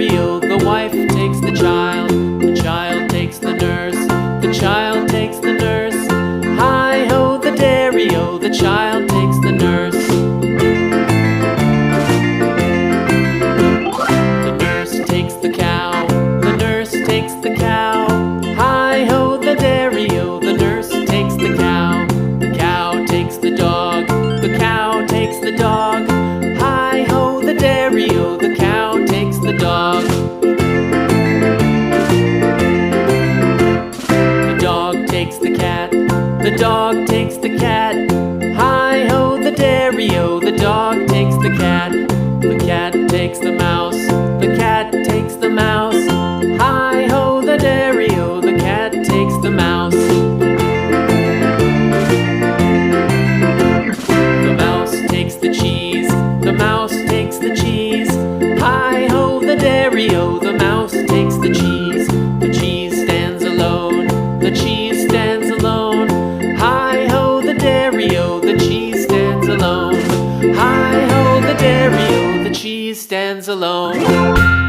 dairy-o, the wife takes the child takes the nurse, the child takes the nurse. Hi-ho, the dairy-o, the child takes the nurse. The nurse takes the cow, the nurse takes the cow. Hi-ho, the dairy-o, the nurse takes the cow. The cow takes the dog, the cow takes the dog. Hi-ho, the dairy-o, the cow takes the dog. The dog takes the cat, the dog takes the cat. Hi-ho, the dairy-o, the dog takes the cat. The cat takes the mouse, the cat takes the mouse. Hi-ho, the dairy-o, the cat takes the mouse. The mouse takes the cheese, the mouse takes the cheese. Hi-ho, the dairy-o, the mouse takes the cheese. The cheese stands alone, the cheese stands alone. Hi-ho, the dairy-o, the cheese stands alone. Hi-ho, the dairy-o, the cheese stands alone.